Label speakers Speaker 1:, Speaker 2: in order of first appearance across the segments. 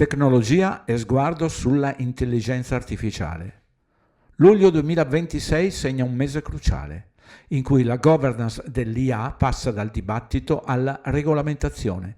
Speaker 1: Tecnologia e sguardo sulla intelligenza artificiale. Luglio 2026 segna un mese cruciale, in cui la governance dell'IA passa dal dibattito alla regolamentazione.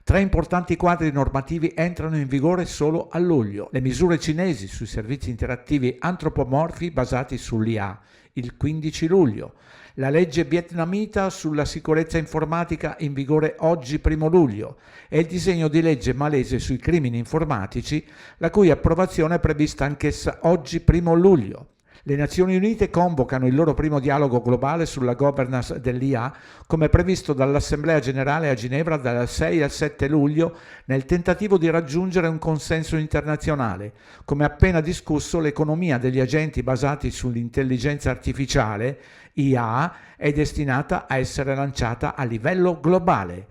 Speaker 1: 3 importanti quadri normativi entrano in vigore solo a luglio. Le misure cinesi sui servizi interattivi antropomorfi basati sull'IA, il 15 luglio. La legge vietnamita sulla sicurezza informatica in vigore oggi 1 luglio e il disegno di legge malese sui crimini informatici, la cui approvazione è prevista anch'essa oggi 1 luglio. Le Nazioni Unite convocano il loro primo dialogo globale sulla governance dell'IA, come previsto dall'Assemblea Generale a Ginevra dal 6 al 7 luglio, nel tentativo di raggiungere un consenso internazionale. Come appena discusso, l'economia degli agenti basati sull'intelligenza artificiale, IA, è destinata a essere lanciata a livello globale.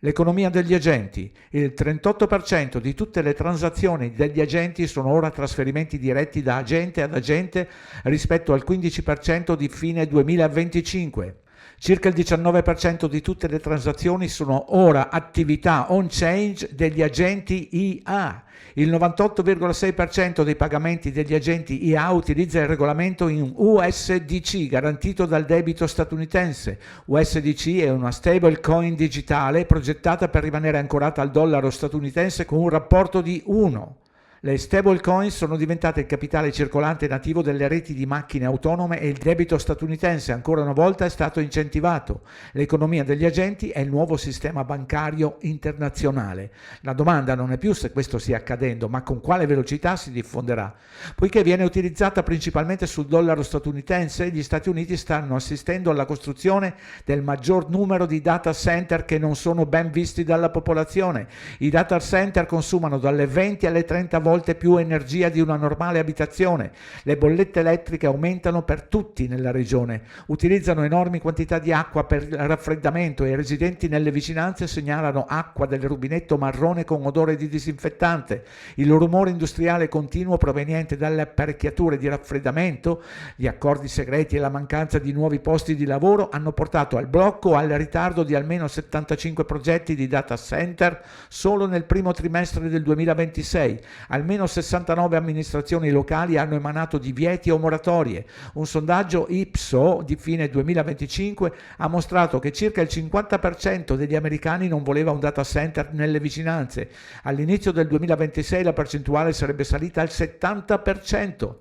Speaker 1: L'economia degli agenti. Il 38% di tutte le transazioni degli agenti sono ora trasferimenti diretti da agente ad agente rispetto al 15% di fine 2025. Circa il 19% di tutte le transazioni sono ora attività on-change degli agenti IA. Il 98,6% dei pagamenti degli agenti IA utilizza il regolamento in USDC garantito dal debito statunitense. USDC è una stablecoin digitale progettata per rimanere ancorata al dollaro statunitense con un rapporto di 1. Le stablecoin sono diventate il capitale circolante nativo delle reti di macchine autonome e il debito statunitense ancora una volta è stato incentivato. L'economia degli agenti è il nuovo sistema bancario internazionale. La domanda non è più se questo stia accadendo, ma con quale velocità si diffonderà. Poiché viene utilizzata principalmente sul dollaro statunitense, gli Stati Uniti stanno assistendo alla costruzione del maggior numero di data center che non sono ben visti dalla popolazione. I data center consumano dalle 20 alle 30 volte più energia di una normale abitazione. Le bollette elettriche aumentano per tutti nella regione. Utilizzano enormi quantità di acqua per il raffreddamento e i residenti nelle vicinanze segnalano acqua del rubinetto marrone con odore di disinfettante. Il rumore industriale continuo proveniente dalle apparecchiature di raffreddamento, gli accordi segreti e la mancanza di nuovi posti di lavoro hanno portato al blocco o al ritardo di almeno 75 progetti di data center solo nel primo trimestre del 2026. Almeno 69 amministrazioni locali hanno emanato divieti o moratorie. Un sondaggio Ipsos di fine 2025 ha mostrato che circa il 50% degli americani non voleva un data center nelle vicinanze. All'inizio del 2026 la percentuale sarebbe salita al 70%.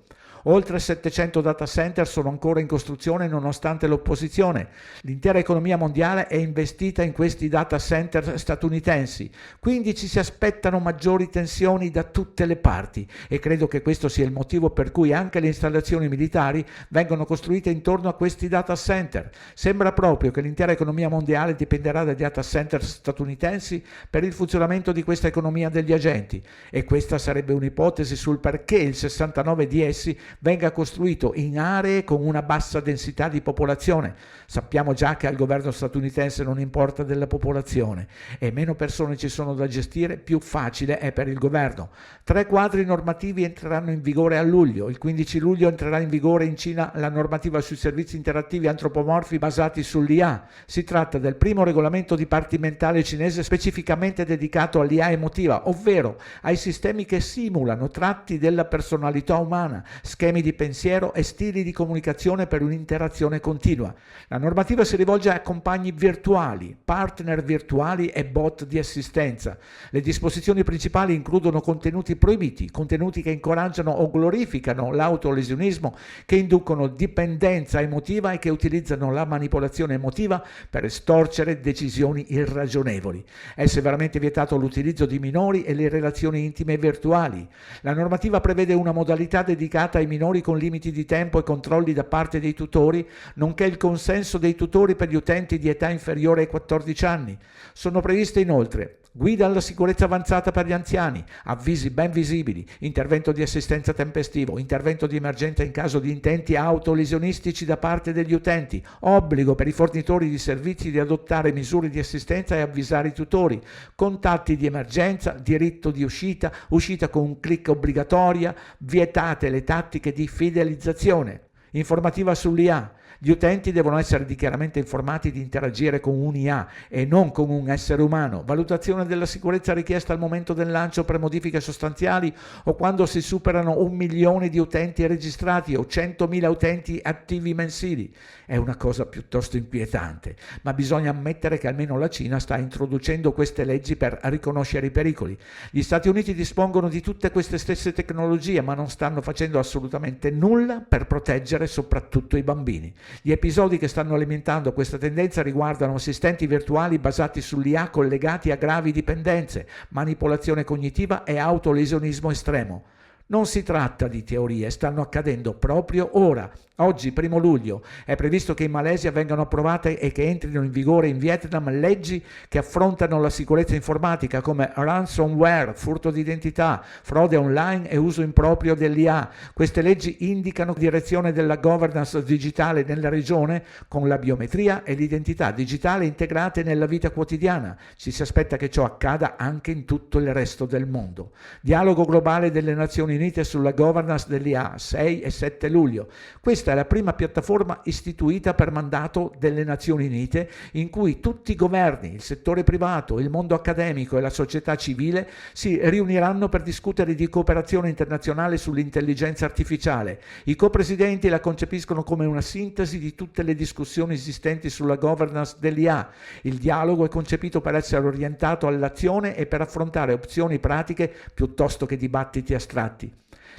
Speaker 1: Oltre 700 data center sono ancora in costruzione nonostante l'opposizione. L'intera economia mondiale è investita in questi data center statunitensi, quindi ci si aspettano maggiori tensioni da tutte le parti e credo che questo sia il motivo per cui anche le installazioni militari vengono costruite intorno a questi data center. Sembra proprio che l'intera economia mondiale dipenderà dai data center statunitensi per il funzionamento di questa economia degli agenti e questa sarebbe un'ipotesi sul perché il 69 di essi venga costruito in aree con una bassa densità di popolazione. Sappiamo già che al governo statunitense non importa della popolazione e meno persone ci sono da gestire, più facile è per il governo. 3 quadri normativi entreranno in vigore a luglio. Il 15 luglio entrerà in vigore in Cina la normativa sui servizi interattivi antropomorfi basati sull'IA. Si tratta del primo regolamento dipartimentale cinese specificamente dedicato all'IA emotiva, ovvero ai sistemi che simulano tratti della personalità umana, schemi di pensiero e stili di comunicazione per un'interazione continua. La normativa si rivolge a compagni virtuali, partner virtuali e bot di assistenza. Le disposizioni principali includono contenuti proibiti, contenuti che incoraggiano o glorificano l'autolesionismo, che inducono dipendenza emotiva e che utilizzano la manipolazione emotiva per estorcere decisioni irragionevoli. È severamente vietato l'utilizzo di minori e le relazioni intime virtuali. La normativa prevede una modalità dedicata ai minori con limiti di tempo e controlli da parte dei tutori, nonché il consenso dei tutori per gli utenti di età inferiore ai 14 anni. Sono previste inoltre guida alla sicurezza avanzata per gli anziani, avvisi ben visibili, intervento di assistenza tempestivo, intervento di emergenza in caso di intenti autolesionistici da parte degli utenti, obbligo per i fornitori di servizi di adottare misure di assistenza e avvisare i tutori, contatti di emergenza, diritto di uscita, uscita con un click obbligatoria, vietate le tattiche di fidelizzazione. Informativa sull'IA. Gli utenti devono essere chiaramente informati di interagire con un'IA e non con un essere umano. Valutazione della sicurezza richiesta al momento del lancio per modifiche sostanziali o quando si superano 1 milione di utenti registrati o 100.000 utenti attivi mensili. È una cosa piuttosto inquietante, ma bisogna ammettere che almeno la Cina sta introducendo queste leggi per riconoscere i pericoli. Gli Stati Uniti dispongono di tutte queste stesse tecnologie, ma non stanno facendo assolutamente nulla per proteggere soprattutto i bambini. Gli episodi che stanno alimentando questa tendenza riguardano assistenti virtuali basati sull'IA collegati a gravi dipendenze, manipolazione cognitiva e autolesionismo estremo. Non si tratta di teorie, stanno accadendo proprio ora. Oggi, 1 luglio, è previsto che in Malesia vengano approvate e che entrino in vigore in Vietnam leggi che affrontano la sicurezza informatica come ransomware, furto di identità, frode online e uso improprio dell'IA. Queste leggi indicano direzione della governance digitale nella regione con la biometria e l'identità digitale integrate nella vita quotidiana. Ci si aspetta che ciò accada anche in tutto il resto del mondo. Dialogo globale delle Nazioni Unite sulla governance dell'IA, 6 e 7 luglio. Questa è la prima piattaforma istituita per mandato delle Nazioni Unite in cui tutti i governi, il settore privato, il mondo accademico e la società civile si riuniranno per discutere di cooperazione internazionale sull'intelligenza artificiale. I copresidenti la concepiscono come una sintesi di tutte le discussioni esistenti sulla governance dell'IA. Il dialogo è concepito per essere orientato all'azione e per affrontare opzioni pratiche piuttosto che dibattiti astratti.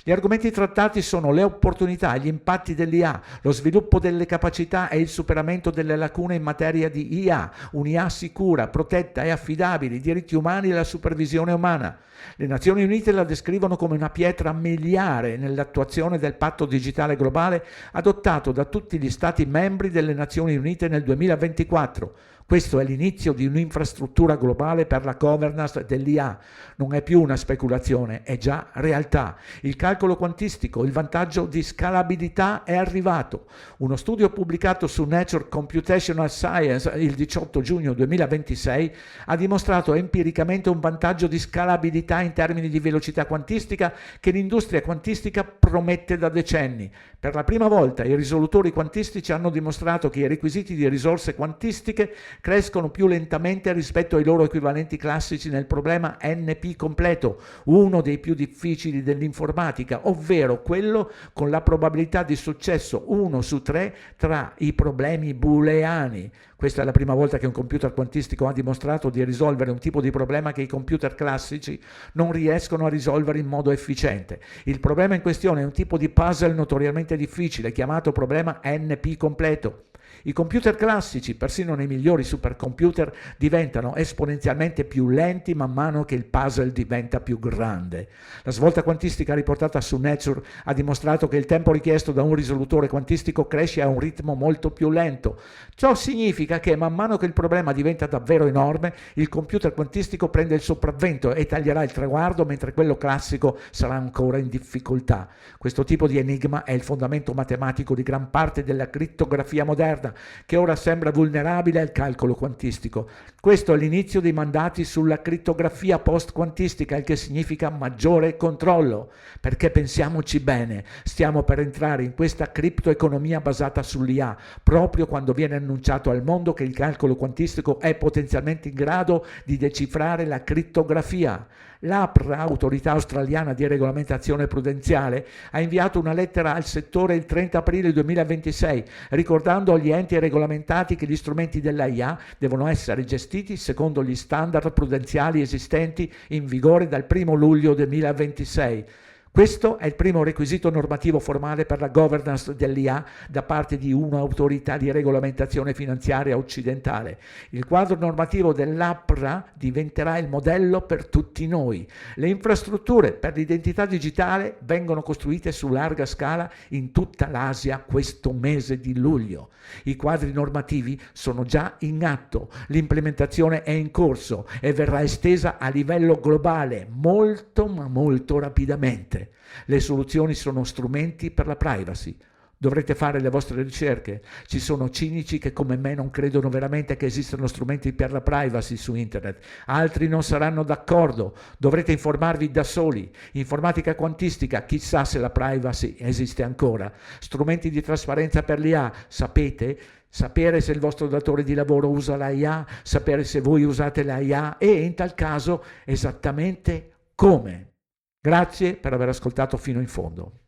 Speaker 1: Gli argomenti trattati sono le opportunità, gli impatti dell'IA, lo sviluppo delle capacità e il superamento delle lacune in materia di IA, un'IA sicura, protetta e affidabile, i diritti umani e la supervisione umana. Le Nazioni Unite la descrivono come una pietra miliare nell'attuazione del patto digitale globale adottato da tutti gli Stati membri delle Nazioni Unite nel 2024. Questo è l'inizio di un'infrastruttura globale per la governance dell'IA. Non è più una speculazione, è già realtà. Il calcolo quantistico, il vantaggio di scalabilità è arrivato. Uno studio pubblicato su Nature Computational Science il 18 giugno 2026 ha dimostrato empiricamente un vantaggio di scalabilità in termini di velocità quantistica che l'industria quantistica promette da decenni. Per la prima volta i risolutori quantistici hanno dimostrato che i requisiti di risorse quantistiche crescono più lentamente rispetto ai loro equivalenti classici nel problema NP completo, uno dei più difficili dell'informatica, ovvero quello con la probabilità di successo 1 su 3 tra i problemi booleani. Questa è la prima volta che un computer quantistico ha dimostrato di risolvere un tipo di problema che i computer classici non riescono a risolvere in modo efficiente. Il problema in questione è un tipo di puzzle notoriamente difficile, chiamato problema NP completo. I computer classici, persino nei migliori supercomputer, diventano esponenzialmente più lenti man mano che il puzzle diventa più grande. La svolta quantistica riportata su Nature ha dimostrato che il tempo richiesto da un risolutore quantistico cresce a un ritmo molto più lento. Ciò significa che man mano che il problema diventa davvero enorme, il computer quantistico prende il sopravvento e taglierà il traguardo, mentre quello classico sarà ancora in difficoltà. Questo tipo di enigma è il fondamento matematico di gran parte della crittografia moderna, che ora sembra vulnerabile al calcolo quantistico. Questo è l'inizio dei mandati sulla crittografia post-quantistica, il che significa maggiore controllo. Perché pensiamoci bene, stiamo per entrare in questa criptoeconomia basata sull'IA, proprio quando viene annunciato al mondo che il calcolo quantistico è potenzialmente in grado di decifrare la crittografia. L'APRA, Autorità Australiana di Regolamentazione Prudenziale, ha inviato una lettera al settore il 30 aprile 2026, ricordando agli enti regolamentati che gli strumenti della IA devono essere gestiti secondo gli standard prudenziali esistenti in vigore dal 1 luglio 2026. Questo è il primo requisito normativo formale per la governance dell'IA da parte di un'autorità di regolamentazione finanziaria occidentale. Il quadro normativo dell'APRA diventerà il modello per tutti noi. Le infrastrutture per l'identità digitale vengono costruite su larga scala in tutta l'Asia questo mese di luglio. I quadri normativi sono già in atto, l'implementazione è in corso e verrà estesa a livello globale molto ma molto rapidamente. Le soluzioni sono strumenti per la privacy. dovrete fare le vostre ricerche. Ci sono cinici che come me non credono veramente che esistano strumenti per la privacy su internet, altri non saranno d'accordo, dovrete informarvi da soli. Informatica quantistica, chissà se la privacy esiste ancora. Strumenti di trasparenza per l'IA, sapere se il vostro datore di lavoro usa la IA, sapere se voi usate la IA e in tal caso esattamente come. Grazie per aver ascoltato fino in fondo.